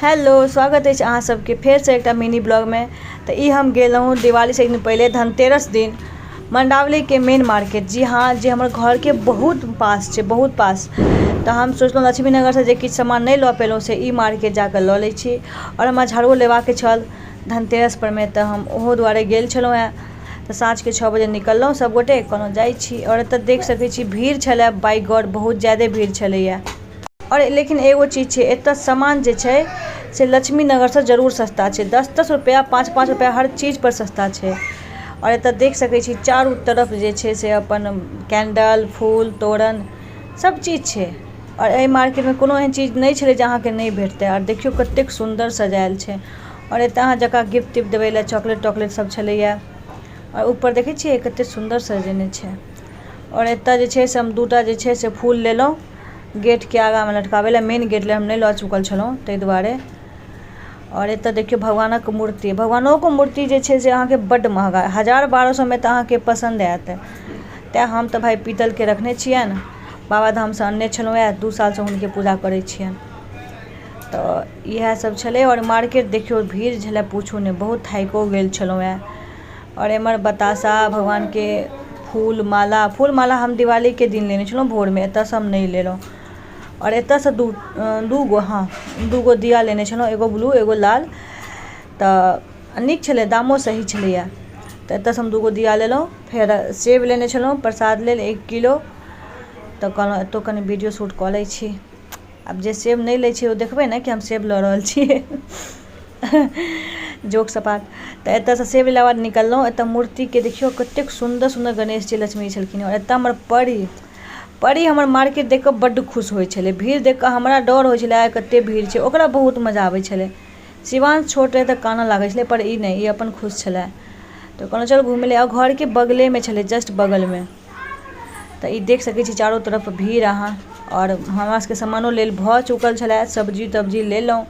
Hello, स्वागत है अहाँ सबके फेर से एक मिनी ब्लॉग में। तो ई हम गेलूँ दिवाली से एक दिन पहले धनतेरस दिन मंडावली के मेन मार्केट। जी हाँ, जे हमारे घर के बहुत पास है, बहुत पास। तो हम सोचलहुँ लक्ष्मी नगर से जे किछु सामान नहीं लऽ पेलहुँ से ई मार्केट जाकर लऽ लै छी। और हमरा झाड़ू लेबाके छल धनतेरस पर में, तो हम ओहो दुआरे गेल छलहुँ हैं। तो साँझ के 6 बजे निकललहुँ सब गोटे, कहलहुँ जाइ छी। और एतऽ देख सकै छी भीड़ छलै, बाइ गॉड बहुत ज़्यादा भीड़ छलैया। और लेकिन एगो चीज़ है, एतऽ सामान जे छै से लक्ष्मी नगर से जरूर सस्ता है। 10-10 रुपया 5-5 रुपया हर चीज़ पर सस्ता है। और एतऽ देख सकै छी चारू तरफ जे छै से अपन कैंडल, फूल, तोरण सब चीज़ है। और एहि मार्केट में कोनो एहन चीज़ नहीं छलै जे अहाँके नहीं भेटतै। और देखियो कतेक सुंदर सजायल छै। और एतऽ अहाँ जकरा गिफ्ट तिफ्ट देबै लए चॉकलेट टॉकलेट सब छलैया। और ऊपर देखै छियै कतेक सुंदर सजेने छै। और एतऽ जे छै से हम दूटा जे छै से फूल लेलहुँ गेट के आगा में लटकावे ला। मेन गेट ले हम नहीं लऽ चुकल छलहुँ ताहि दुआरे। और एतऽ देखियो भगवानक मूर्ति, भगवानोके मूर्ति जे छै से अहाँके बड्ड महगा, 1000-1200 में तऽ अहाँके पसंद आयत। तैँ हम तऽ भाई पीतल के रखने छियनि, बाबाधाम से अनने छलहुँ है, 2 साल से हुनके पूजा करै छियनि। तो इएह सब छलै। और मार्केट देखियो भीड़ छलै पूछू नहीं, बहुत थाइको गेल छलहुँ है। और एम्हर बतासा भगवान के फूल माला हम दिवाली के दिन लेने छलहुँ भोर में, एतऽ से हम नहीं लेलहुँ। और एतऽ से दूगो दिया लेने छलहुँ, एगो ब्लू एगो लाल। तो नीक छलै, दामो सही छलैया। तो एतऽ से हम दूगो दिया लेलहुँ। फेर सेब लेने छलहुँ प्रसाद लेल 1 किलो। तो कहलहुँ एतौ कनि वीडियो शूट कऽ लै छी। अब जे सेब नहीं लै छै ओ देखबै ने कि हम सेब लऽ रहल छियै। जोक सपाट। तो एतऽ से सेब लेला बाद निकललहुँ। एतऽ मूर्ति के देखियो कतेक सुंदर सुंदर गणेश जी लक्ष्मी छलखिन। और एतऽ हमर परी हमर मार्केट देख कऽ बड्ड खुश होइ छलै। भीड़ देख कऽ हमरा डर होइ छलै आइ कतेक भीड़ छै, ओकरा बहुत मजा आबै छलै। शिवांश छोट रहै तऽ कानऽ लागै छलै, पर ई नहीं, ई अपन खुश छलै। तो कहलहुँ चल घूमै ले। और घर के बगले में छलै, जस्ट बगल में। तो ई देख सकै छी चारों तरफ भीड़ अहाँ। और हमरा सबके सामानो लेल भऽ चुकल छलै, सब्जी तब्जी लेलहुँ।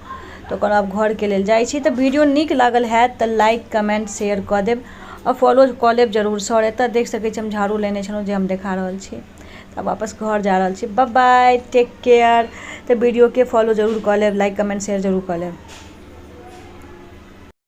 तो कहलहुँ आब घर के लेल जाइ छी। तो वीडियो नीक लागल हैत तऽ लाइक कमेंट शेयर कऽ देब और फॉलो कऽ लेब जरूर से। और एतऽ देख सकै छी हम झाड़ू लेने छलहुँ जे हम देखा रहल छी। तब वापस घर जा रहल छी। Bye bye, take care. तो वीडियो के फॉलो जरूर कऽ लेब, लाइक कमेंट शेयर जरूर कऽ लेब।